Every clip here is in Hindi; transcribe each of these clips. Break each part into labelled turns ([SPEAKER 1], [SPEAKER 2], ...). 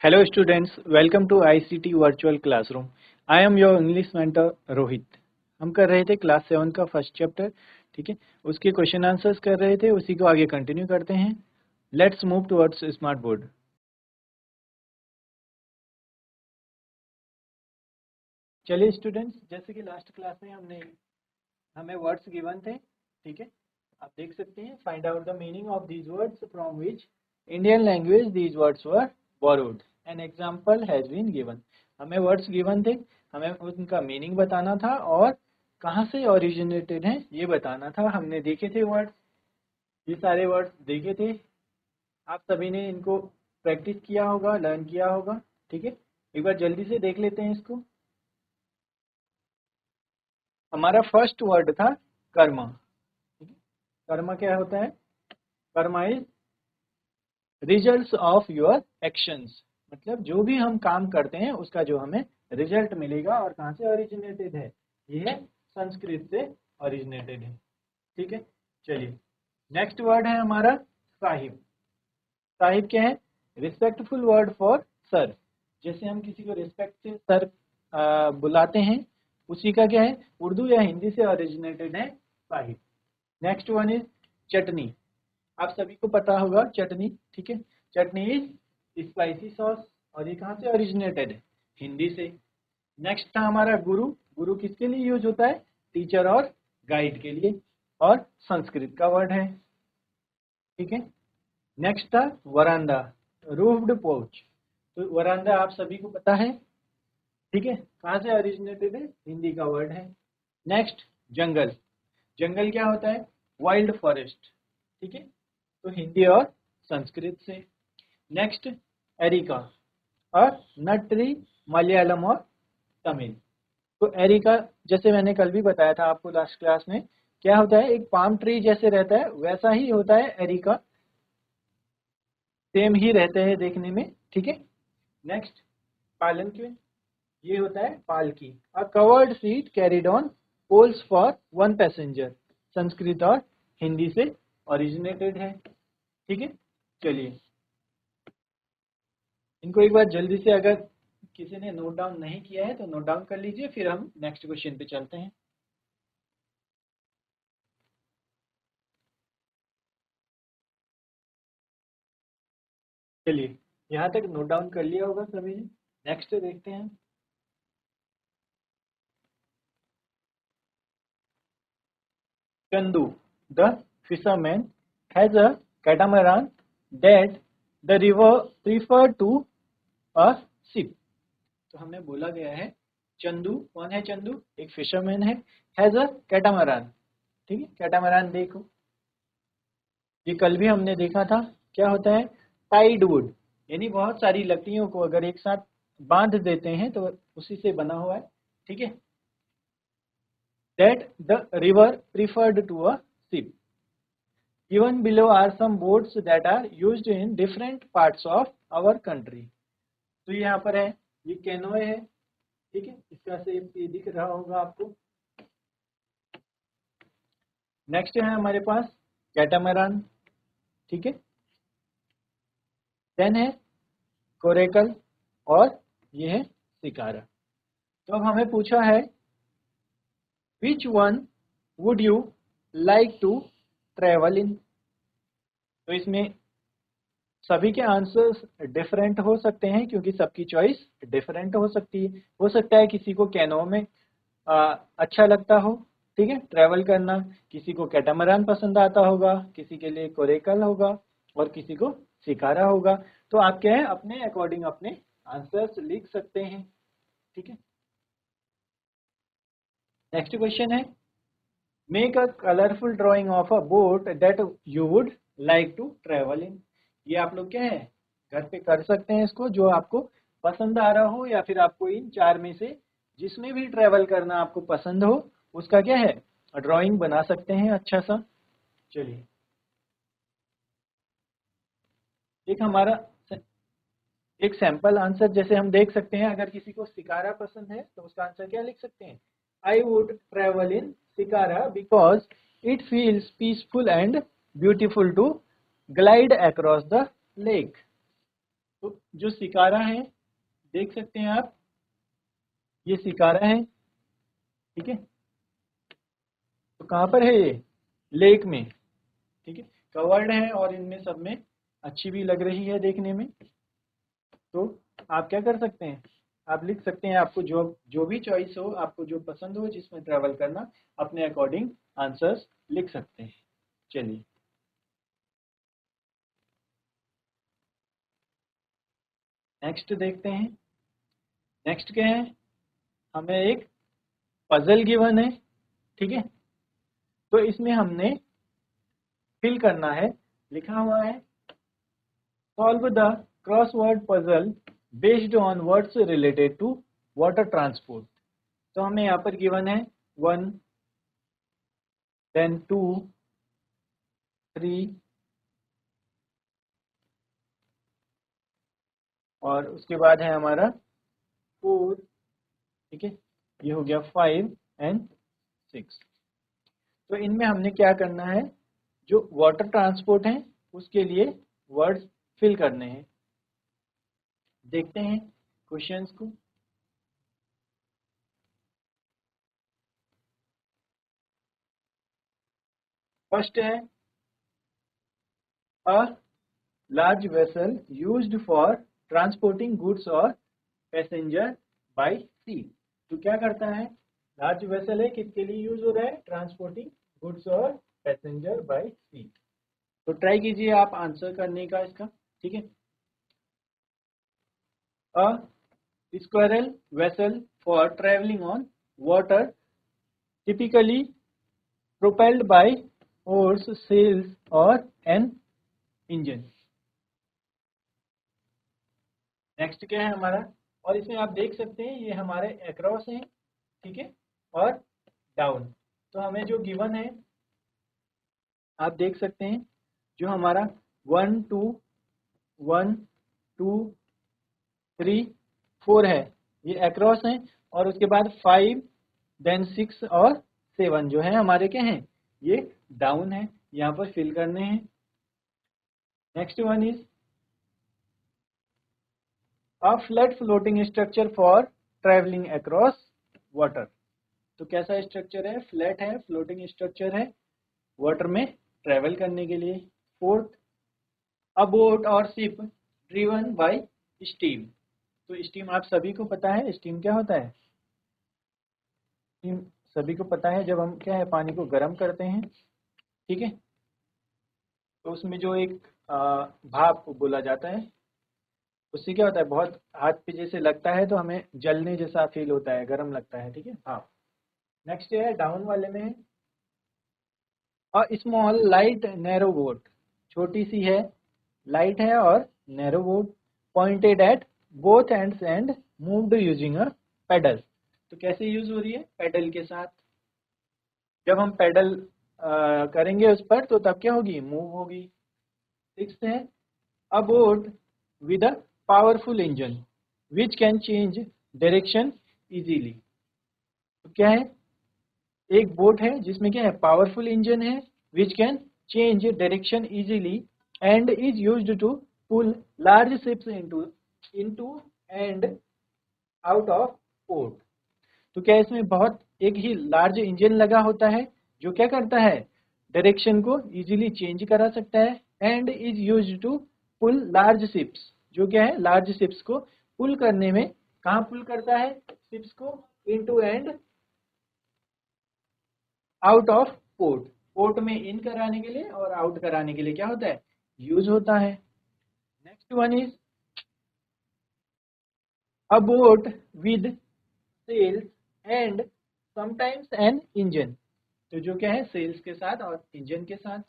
[SPEAKER 1] Hello students, welcome to ICT Virtual Classroom. I am your English mentor Rohit. हम कर रहे थे क्लास 7 का फर्स्ट चैप्टर, ठीक है। उसके क्वेश्चन आंसर्स कर रहे थे, उसी को आगे कंटिन्यू करते हैं. Let's move towards smart board. चलिए स्टूडेंट्स, जैसे कि लास्ट क्लास में हमें वर्ड्स गिवन थे, ठीक है। आप देख सकते हैं, find out the meaning of these words from which Indian language these words were borrowed. An example has been given. हमें वर्ड्स गिवन थे, हमें उनका मीनिंग बताना था और कहाँ से ओरिजिनेटेड हैं ये बताना था. हमने देखे थे वर्ड, ये सारे वर्ड्स देखे थे. आप सभी ने इनको प्रैक्टिस किया होगा, लर्न किया होगा, ठीक है. एक बार जल्दी से देख लेते हैं इसको. हमारा फर्स्ट वर्ड था कर्मा. कर्मा क्या होता है? Karma is results of your actions. मतलब जो भी हम काम करते हैं उसका जो हमें रिजल्ट मिलेगा. और कहाँ से ओरिजिनेटेड है? ये संस्कृत से ओरिजिनेटेड है, ठीक है. चलिए नेक्स्ट वर्ड है हमारा साहिब. साहिब क्या है? Respectful word for sir. जैसे हम किसी को रिस्पेक्ट से सर बुलाते हैं, उसी का क्या है? उर्दू या हिंदी से ओरिजिनेटेड है साहिब. नेक्स्ट वन इज चटनी. आप सभी को पता होगा चटनी, ठीक है. चटनी इज स्पाइसी सॉस. और ये कहाँ से ओरिजिनेटेड है? हिंदी से. नेक्स्ट था हमारा गुरु. गुरु किसके लिए यूज होता है? टीचर और गाइड के लिए, और संस्कृत का वर्ड है, ठीक है. नेक्स्ट था वरांदा, रूफ्ड पोर्च. तो वरांदा आप सभी को पता है, ठीक है. कहाँ से ओरिजिनेटेड है? हिंदी का वर्ड है. नेक्स्ट जंगल. जंगल क्या होता है? वाइल्ड फॉरेस्ट, ठीक है. तो हिंदी और संस्कृत से. नेक्स्ट एरिका और नट ट्री, मलयालम और तमिल. तो एरिका जैसे मैंने कल भी बताया था आपको लास्ट क्लास में, क्या होता है? एक पाम ट्री जैसे रहता है वैसा ही होता है एरिका, सेम ही रहते हैं देखने में, ठीक है. Next palanquin. ये होता है पालकी. A covered seat carried on poles for one passenger. Sanskrit और हिंदी से ओरिजिनेटेड है, ठीक है. चलिए इनको एक बार जल्दी से, अगर किसी ने नोट डाउन नहीं किया है तो नोट डाउन कर लीजिए, फिर हम नेक्स्ट क्वेश्चन पे चलते हैं. चलिए यहाँ तक नोट डाउन कर लिया होगा सभी ने. नेक्स्ट देखते हैं. Chandu the fisherman has a catamaran that the river prefer to a ship. तो हमें बोला गया है चंदू. कौन है चंदू? एक फिशरमैन है. हैज अ कैटामरान, ठीक है. कैटामरान देखो, ये कल भी हमने देखा था. क्या होता है? टाइड वुड, यानी बहुत सारी लकड़ियों को अगर एक साथ बांध देते हैं तो उसी से बना हुआ है, ठीक है. That the river preferred to a ship. Given below are some boats that are used in different parts of our country. तो यहाँ पर है, ये कैनोए है, ठीक है. इसका शेप ये दिख रहा होगा आपको. नेक्स्ट है हमारे पास कैटामरान, ठीक है. देन है कोरेकल, और ये है शिकारा. तो अब हमें पूछा है which one would you like to travel in. तो इसमें सभी के आंसर्स डिफरेंट हो सकते हैं क्योंकि सबकी चॉइस डिफरेंट हो सकती है. हो सकता है किसी को कैनो में अच्छा लगता हो, ठीक है, ट्रैवल करना. किसी को कैटामरान पसंद आता होगा, किसी के लिए कोरेकल होगा, और किसी को शिकारा होगा. तो आप क्या है, अपने अकॉर्डिंग अपने आंसर्स लिख सकते हैं, ठीक है. नेक्स्ट क्वेश्चन है make a colourful drawing of a boat that you would like to travel in. ये आप लोग क्या है घर पे कर सकते हैं इसको, जो आपको पसंद आ रहा हो, या फिर आपको इन चार में से जिसमें भी ट्रेवल करना आपको पसंद हो उसका क्या है ड्राइंग बना सकते हैं अच्छा सा. चलिए एक हमारा एक सैंपल आंसर जैसे हम देख सकते हैं. अगर किसी को शिकारा पसंद है तो उसका आंसर क्या लिख सकते हैं? I would travel in shikara because it feels peaceful and beautiful to glide across the lake. तो जो शिकारा है, देख सकते हैं आप, ये शिकारा है, ठीक है। तो कहाँ पर है ये? लेक में, ठीक है, कवर्ड है और इनमें सब में अच्छी भी लग रही है देखने में। तो आप क्या कर सकते हैं, आप लिख सकते हैं, आपको जो जो भी चॉइस हो, आपको जो पसंद हो जिसमें ट्रैवल करना, अपने अकॉर्डिंग आंसर्स लिख सकते हैं। चलिए नेक्स्ट देखते हैं। नेक्स्ट क्या है, हमें एक पजल गिवन है, ठीक है। तो इसमें हमने फिल करना है, लिखा हुआ है solve the crossword puzzle based on words related to water transport. तो हमें यहाँ पर गिवन है 1, देन 2, 3 और उसके बाद है हमारा 4, ठीक है, ये हो गया 5 एंड 6। तो इनमें हमने क्या करना है, जो वाटर ट्रांसपोर्ट है उसके लिए वर्ड्स फिल करने हैं। देखते हैं क्वेश्चंस को। फर्स्ट है a large vessel used for transporting goods और पैसेंजर बाय सी। तो क्या करता है, लार्ज वेसल है, किसके लिए यूज हो रहा है, ट्रांसपोर्टिंग गुड्स और पैसेंजर बाय सी। तो ट्राई कीजिए आप आंसर करने का इसका, ठीक है। अ स्क्वायरल vessel for travelling on water typically propelled by oars, sails or an engine. Next क्या है हमारा, और इसमें आप देख सकते हैं ये हमारे एक्रॉस हैं, ठीक है, और डाउन। तो हमें जो गिवन है आप देख सकते हैं, जो हमारा 1 2 1 2 3 4 है, ये एक्रॉस है, और उसके बाद 5 देन 6 और 7 जो है हमारे क्या हैं, ये डाउन है, यहाँ पर फिल करने हैं। Next one is a flat floating structure for travelling across water. तो कैसा स्ट्रक्चर है, फ्लैट है, फ्लोटिंग स्ट्रक्चर है, वाटर में ट्रेवल करने के लिए। फोर्थ, अ बोट और शिप ड्रिवन बाय स्टीम। तो स्टीम आप सभी को पता है, स्टीम क्या होता है, स्टीम सभी को पता है, जब हम क्या है पानी को गर्म करते हैं, ठीक है, तो उसमें जो एक भाप को बोला जाता है, उससे क्या होता है, बहुत हाथ पे जैसे लगता है तो हमें जलने जैसा फील होता है, गर्म लगता है, ठीक है, हाँ। नेक्स्ट है डाउन वाले में, स्मॉल लाइट नैरो बोट, छोटी सी है, लाइट है और narrow boat, pointed at both ends and moved using a pedal. तो कैसे यूज हो रही है, पेडल के साथ, जब हम पेडल करेंगे उस पर तो तब क्या होगी, मूव होगी। सिक्स्थ है अ boat with a powerful engine which can change direction easily. तो क्या है, एक बोट है जिसमें क्या है, पावरफुल इंजन है, which can change direction easily and is used to pull large ships into into and out of port. तो क्या इसमें बहुत एक ही लार्ज इंजन लगा होता है, जो क्या करता है, डायरेक्शन को इजीली चेंज करा सकता है, and is used to pull large ships, जो क्या है, लार्ज शिप्स को पुल करने में, कहाँ पुल करता है शिप्स को, into and out of port, port में इन कराने के लिए और आउट कराने के लिए क्या होता है, यूज होता है। Next one is a boat with sails and sometimes an engine. तो जो क्या है, सेल्स के साथ और इंजन के साथ,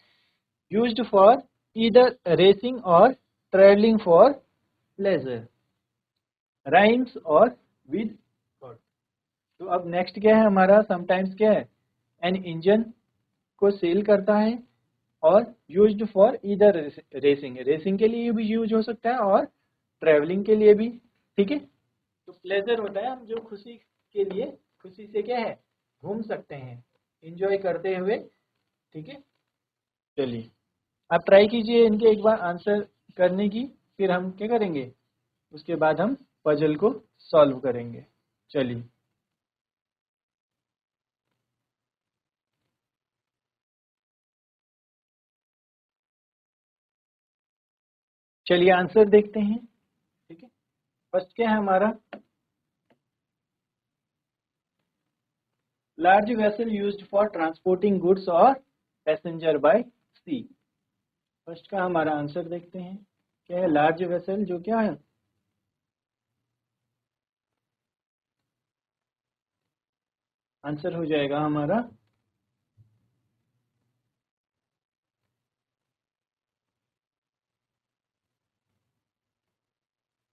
[SPEAKER 1] यूज्ड फॉर ईदर रेसिंग और ट्रेवलिंग फॉर प्लेजर, राइम्स और विद गॉड। तो अब नेक्स्ट क्या है हमारा, समटाइम्स क्या है, एन इंजन को सेल करता है, और used for either racing, racing के लिए भी यूज हो सकता है और ट्रेवलिंग के लिए भी, ठीक है। तो प्लेजर होता है हम जो खुशी के लिए, खुशी से क्या है, घूम सकते हैं, इंजॉय करते हुए, ठीक है। चलिए आप ट्राई कीजिए इनके एक बार आंसर करने की, फिर हम क्या करेंगे, उसके बाद हम पजल को सॉल्व करेंगे। चलिए चलिए आंसर देखते हैं। ठीक है, फर्स्ट क्या है हमारा, large vessel used for transporting goods और पैसेंजर बाय सी। फर्स्ट का हमारा आंसर देखते हैं, क्या है, लार्ज वेसल जो क्या है, आंसर हो जाएगा हमारा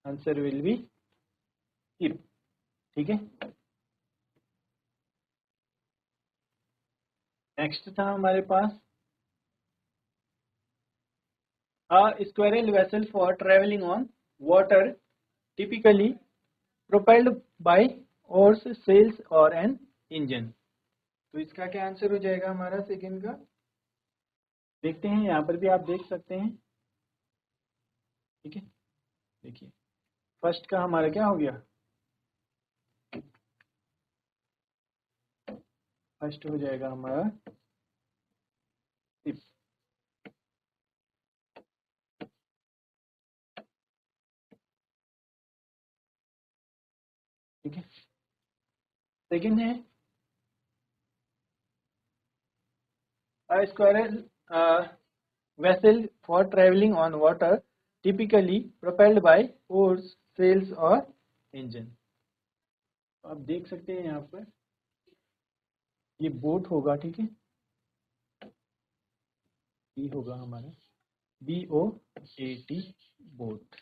[SPEAKER 1] आंसर विल बी शिप। ठीक है, नेक्स्ट था हमारे पास a squirrel vessel for traveling on water typically propelled by oars, sails और an engine। तो इसका क्या आंसर हो जाएगा हमारा सेकंड का, देखते हैं, यहाँ पर भी आप देख सकते हैं। ठीक है, देखिए फर्स्ट का हमारा क्या हो गया, फर्स्ट हो जाएगा हमारा शिप। ठीक है, सेकंड है a squirrel vessel for traveling on water typically propelled by oars, sails और engine। आप देख सकते हैं यहाँ पर ये बोट होगा। ठीक है, बी होगा हमारा BOAT बोट।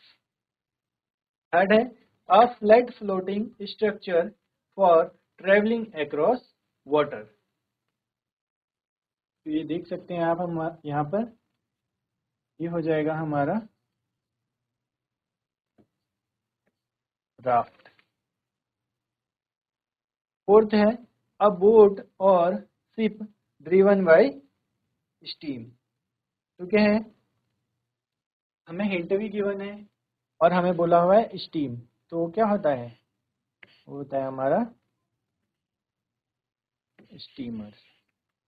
[SPEAKER 1] थर्ड है a flat floating structure for travelling across water. तो ये देख सकते हैं आप, हम यहाँ पर ये हो जाएगा हमारा राफ्ट। फोर्थ है अ बोट और शिप ड्रिवन बाय स्टीम। तो क्या है, हमें हिंट भी गिवन है और हमें बोला हुआ है स्टीम, तो क्या होता है, वो होता है हमारा स्टीमर।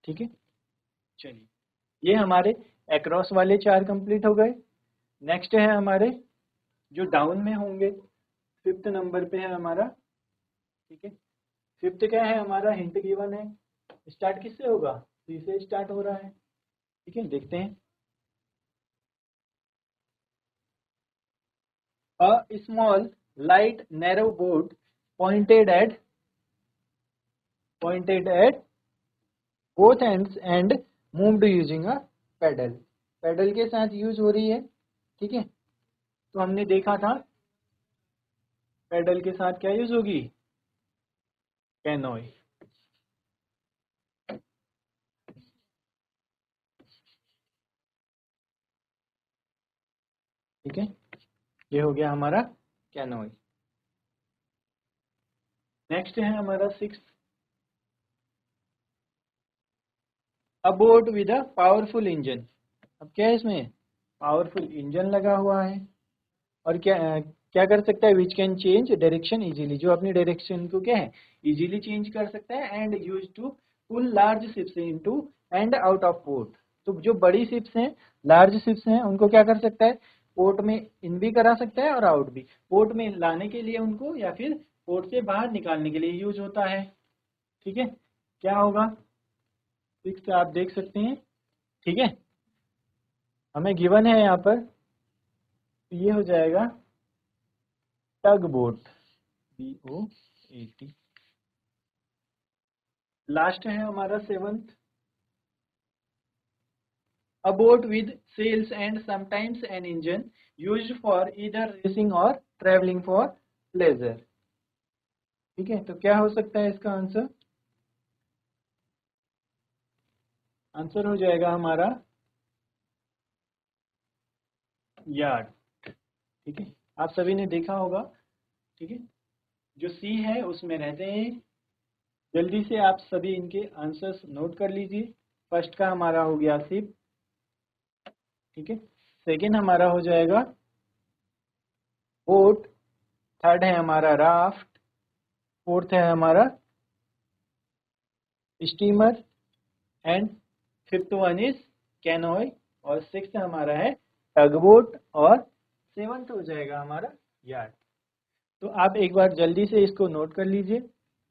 [SPEAKER 1] ठीक है, चलिए ये हमारे एक्रॉस वाले चार कंप्लीट हो गए। नेक्स्ट है हमारे जो डाउन में होंगे, फिफ्थ नंबर पे है हमारा। ठीक है, फिफ्थ क्या है हमारा, हिंट गिवन है, स्टार्ट किससे होगा, सी से स्टार्ट हो रहा है। ठीक है, देखते हैं, a small light narrow boat pointed at both ends and moved using a pedal। Paddle के साथ यूज हो रही है। ठीक है, तो हमने देखा था पैडल के साथ क्या यूज होगी, कैनोय। ठीक है, ये हो गया हमारा कैनोय। नेक्स्ट है हमारा six, a boat with a powerful engine. अब क्या है, इसमें पावरफुल इंजन लगा हुआ है और क्या क्या कर सकता है, which can change direction easily, जो अपनी डायरेक्शन को क्या है इजीली चेंज कर सकता है, and use to pull large ships into and out of port. तो जो बड़ी शिप्स हैं, लार्ज शिप्स हैं, उनको क्या कर सकता है, पोर्ट में इन भी करा सकता है और आउट भी, पोर्ट में लाने के लिए उनको या फिर पोर्ट से बाहर निकालने के लिए यूज होता है। ठीक है, क्या होगा, सिक्स आप देख सकते हैं। ठीक है, हमें गिवन है यहाँ पर, तो ये हो जाएगा टग बोट, BOAT। लास्ट है हमारा seventh, a boat with sails and sometimes an engine used for either racing or traveling for pleasure। ठीक है, तो क्या हो सकता है इसका आंसर, आंसर हो जाएगा हमारा यार्ड। ठीक है, आप सभी ने देखा होगा। ठीक है, जो सी है उसमें रहते हैं। जल्दी से आप सभी इनके आंसर्स नोट कर लीजिए। फर्स्ट का हमारा हो गया शिप। ठीक है, सेकेंड हमारा हो जाएगा बोट थर्ड है हमारा राफ्ट, फोर्थ है हमारा steamer and fifth one is canoe और सिक्स्थ हमारा है टगबोट और सेवंथ हो जाएगा हमारा यार्ड। तो आप एक बार जल्दी से इसको नोट कर लीजिए,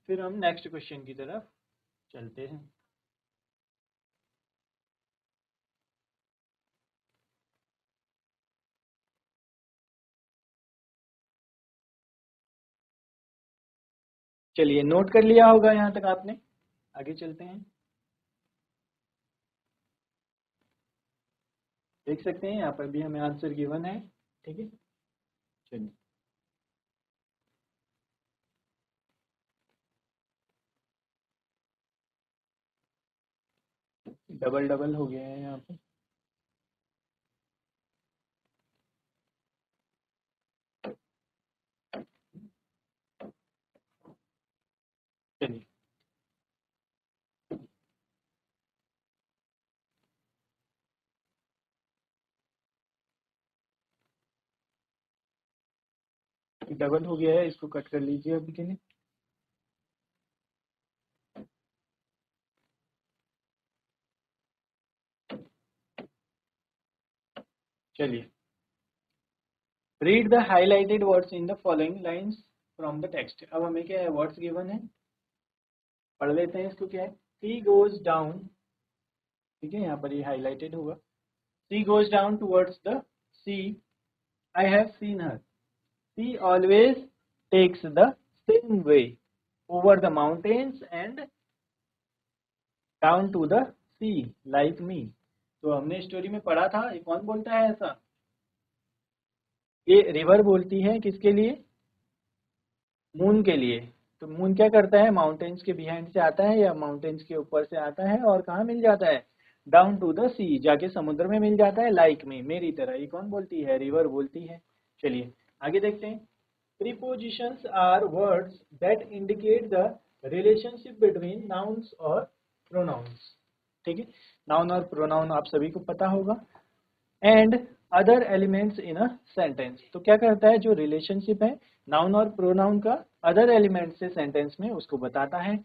[SPEAKER 1] फिर हम नेक्स्ट क्वेश्चन की तरफ चलते हैं। चलिए, नोट कर लिया होगा यहाँ तक आपने, आगे चलते हैं। देख सकते हैं यहाँ पर भी हमें आंसर गिवन है, ठीक है। चलिए, डबल डबल हो गया है यहाँ पे। चलिए, डबल हो गया है, इसको कट कर लीजिए अभी के लिए। चलिए, read the highlighted words in the following lines from the text. अब हमें क्या है, वर्ड्स गिवन है, पढ़ लेते हैं इसको। क्या है, सी गोज डाउन, ठीक है, यहाँ पर ये हाईलाइटेड होगा। She goes down towards the sea, I have seen her. She always takes the same way over the mountains and down to the sea like me. तो हमने स्टोरी में पढ़ा था, ये कौन बोलता है ऐसा? ये रिवर बोलती है, किसके लिए? मून के लिए। तो मून क्या करता है, माउंटेन्स के बिहाइंड से आता है या माउंटेन्स के ऊपर से आता है और कहाँ मिल जाता है? डाउन टू द सी, जाके समुद्र में मिल जाता है, लाइक मी, मेरी तरह। ये कौन बोलती है? रिवर बोलती है। चलिए आगे देखते हैं। Prepositions are words that indicate the relationship between nouns और प्रोनाउंस, ठीक है। नाउन और प्रोनाउन आप सभी को पता होगा। And other elements in a sentence, तो क्या करता है, जो रिलेशनशिप है नाउन और प्रोनाउन का अदर एलिमेंट से सेंटेंस में, उसको बताता है।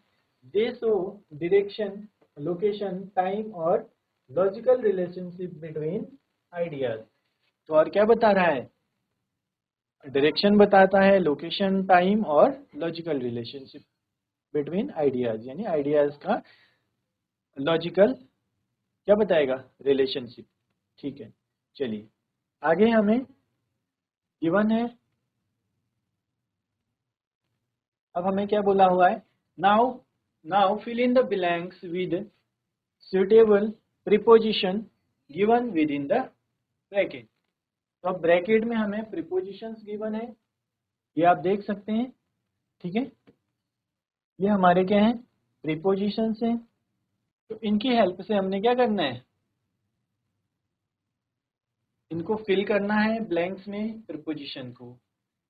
[SPEAKER 1] दे शो डायरेक्शन, लोकेशन, टाइम और लॉजिकल रिलेशनशिप बिटवीन आइडियाज। तो और क्या बता रहा है? डायरेक्शन बताता है, लोकेशन, टाइम और लॉजिकल रिलेशनशिप बिटवीन आइडियाज, यानी आइडियाज का लॉजिकल क्या बताएगा? रिलेशनशिप, ठीक है। चलिए आगे हमें गिवन है, अब हमें क्या बोला हुआ है? Now now fill in the blanks with suitable preposition given with in the bracket. तो अब ब्रैकेट में हमें प्रीपोजिशंस गिवन है, ये आप देख सकते हैं, ठीक है। ये हमारे क्या हैं? प्रीपोजिशंस हैं। तो इनकी हेल्प से हमने क्या करना है? इनको फिल करना है ब्लैंक्स में, प्रीपोजिशन को।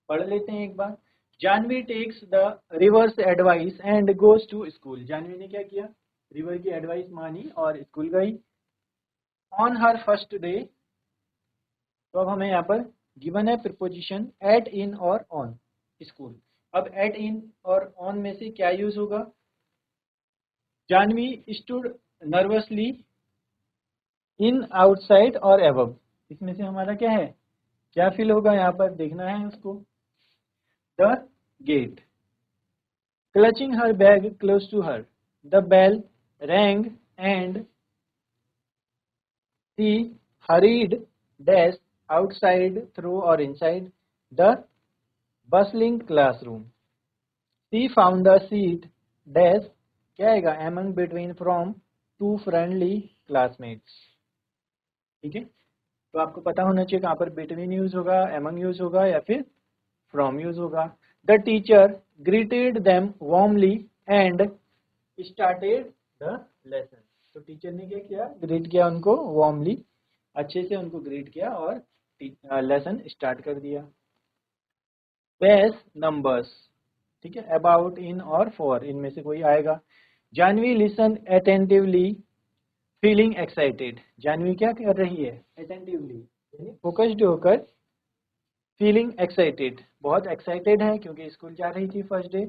[SPEAKER 1] पढ़ लेते हैं एक बार। Jahnavi takes the river's advice and goes to school. Jahnavi ने क्या किया? रिवर की एडवाइस मानी और स्कूल गई। ऑन हर फर्स्ट डे, तो अब हमें यहाँ पर गिवन है प्रीपोजिशन एट, इन और ऑन स्कूल। अब एट, इन और ऑन में से क्या यूज होगा? जानवी स्टूड नर्वसली इन, आउटसाइड और एबव, इसमें से हमारा क्या है, क्या फिल होगा यहाँ पर, देखना है उसको। The gate. Clutching her bag close to her, the bell rang and she hurried dash outside through or inside the bustling classroom. She found the seat dash क्या आएगा, among between from two friendly classmates, ठीक है। तो आपको पता होना चाहिए कहाँ पर between यूज होगा, among यूज होगा या फिर from यूज होगा। The teacher greeted them warmly and started the lesson। तो टीचर ने क्या किया? ग्रीट किया उनको वार्मली, अच्छे से उनको ग्रीट किया और लेसन स्टार्ट कर दिया। पेस नंबर्स, ठीक है, अबाउट, इन और फॉर, इनमें से कोई आएगा। Janvi listen attentively feeling excited. Janvi क्या कर रही है? अटेंटिवली, यानी फोकस्ड होकर फीलिंग एक्साइटेड, बहुत एक्साइटेड है क्योंकि स्कूल जा रही थी first day.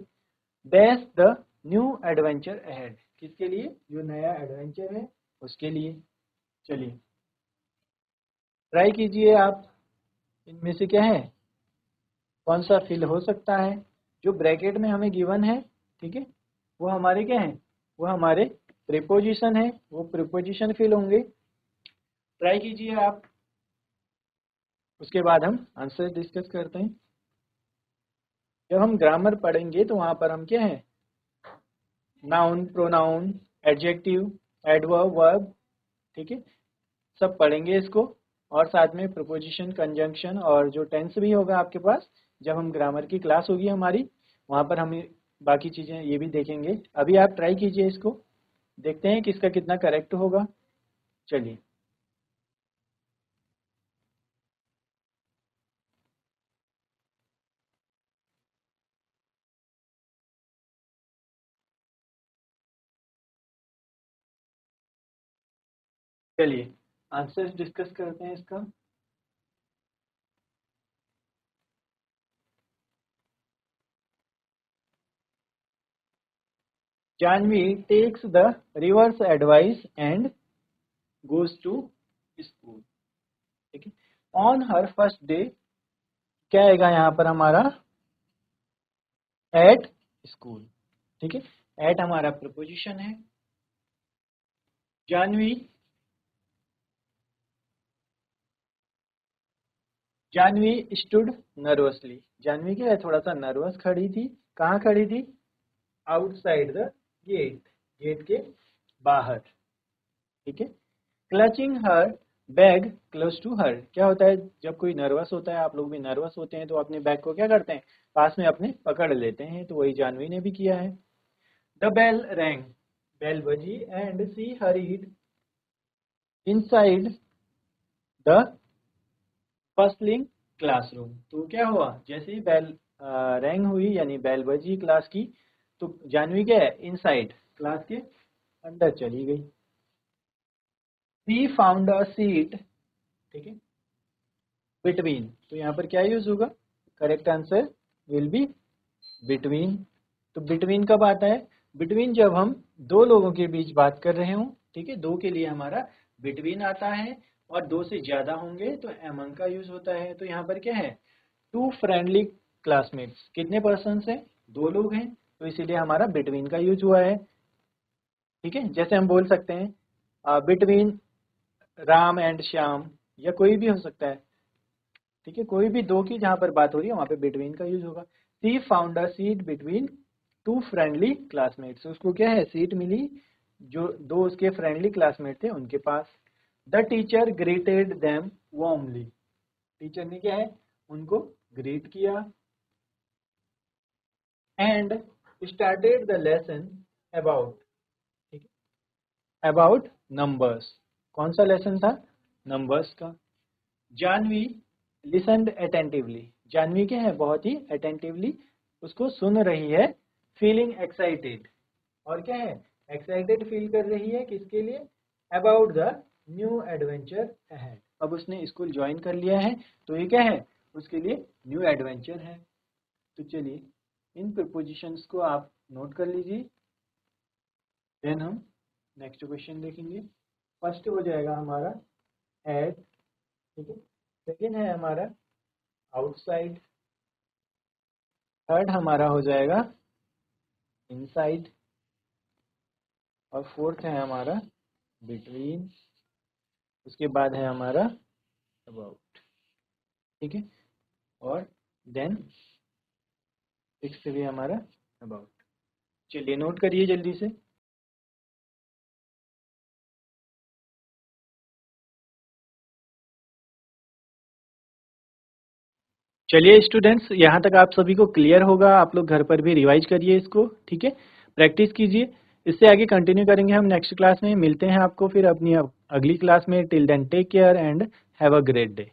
[SPEAKER 1] Dash the new adventure ahead, किसके लिए, जो नया एडवेंचर है उसके लिए। चलिए ट्राई कीजिए आप, इनमें से क्या है, कौन सा फिल हो सकता है। जो ब्रैकेट में हमें गिवन है, ठीक है, वो हमारे क्या है, वो हमारे प्रीपोजिशन है, वो प्रीपोजिशन फिल होंगे। ट्राई कीजिए आप, उसके बाद हम आंसर डिस्कस करते हैं। जब हम ग्रामर पढ़ेंगे तो वहां पर हम क्या है, noun, pronoun, adjective, adverb, verb, ठीक है, सब पढ़ेंगे इसको। और साथ में प्रीपोजिशन, कंजंक्शन और जो टेंस भी होगा आपके पास, जब हम ग्रामर की क्लास होगी हमारी, वहां पर हम बाकी चीजें ये भी देखेंगे। अभी आप ट्राई कीजिए इसको, देखते हैं किसका कितना करेक्ट होगा। चलिए चलिए आंसर डिस्कस करते हैं इसका। Janvi takes the river's advice and goes to school, ठीक है। ऑन हर फर्स्ट डे, क्या आएगा यहाँ पर हमारा, एट स्कूल, ठीक है। एट हमारा प्रपोजिशन है। जानवी, जानवी स्टूड नर्वसली, जानवी क्या है, थोड़ा सा नर्वस खड़ी थी। कहाँ खड़ी थी, आउटसाइड द गेट, गेट के बाहर, ठीक है। Clutching her bag close to her, क्या होता है जब कोई नर्वस होता है, आप लोग भी नर्वस होते हैं तो अपने बैग को क्या करते हैं, पास में अपने पकड़ लेते हैं, तो वही जानवी ने भी किया है। द बेल रैंग, बेल बजी and she hurried inside the bustling classroom, तो क्या हुआ, जैसे ही बेल रैंग हुई यानी बेल बजी क्लास की, तो जानवी क्या है, इनसाइड क्लास के अंदर चली गई। सी फाउंड अ सीट, ठीक है, बिटवीन, तो यहाँ पर क्या यूज होगा, correct answer will be between. तो बिटवीन कब आता है, बिटवीन जब हम दो लोगों के बीच बात कर रहे हों, ठीक है, दो के लिए हमारा बिटवीन आता है, और दो से ज्यादा होंगे तो एमंग का यूज होता है। तो यहाँ पर क्या है, टू फ्रेंडली क्लासमेट्स, कितने पर्सन हैं, दो लोग हैं, तो इसीलिए हमारा बिटवीन का यूज हुआ है, ठीक है। जैसे हम बोल सकते हैं बिटवीन राम एंड श्याम, या कोई भी हो सकता है, ठीक है, कोई भी दो की जहां पर बात हो रही है वहां पे बिटवीन का यूज होगा। She found a seat between two friendly classmates, उसको क्या है, सीट मिली जो दो उसके फ्रेंडली क्लासमेट थे उनके पास। The teacher greeted them warmly, teacher ने क्या है, उनको ग्रीट किया। And started the lesson about, ठीक है, अबाउट नंबर्स, कौन सा लेसन था, नंबर्स का। जानवी लिसनड अटेंटिवली, जानवी क्या है, बहुत ही अटेंटिवली उसको सुन रही है। फीलिंग एक्साइटेड, और क्या है, एक्साइटेड फील कर रही है किसके लिए, about the new adventure ahead, अब उसने स्कूल ज्वाइन कर लिया है तो ये क्या है, उसके लिए न्यू एडवेंचर है। तो चलिए इन प्रीपोजिशंस को आप नोट कर लीजिए, देन हम नेक्स्ट क्वेश्चन देखेंगे। फर्स्ट हो जाएगा हमारा एट, ठीक है, सेकेंड है हमारा आउटसाइड, थर्ड हमारा हो जाएगा इनसाइड, और फोर्थ है हमारा बिटवीन, उसके बाद है हमारा अबाउट, ठीक है, और देन सिक्स्थ भी हमारा अबाउट। चलिए नोट करिए जल्दी से। चलिए स्टूडेंट्स, यहाँ तक आप सभी को क्लियर होगा, आप लोग घर पर भी रिवाइज करिए इसको, ठीक है, प्रैक्टिस कीजिए। इससे आगे कंटिन्यू करेंगे हम नेक्स्ट क्लास में, मिलते हैं आपको फिर अपनी अगली क्लास में। Till then take care and have a great day.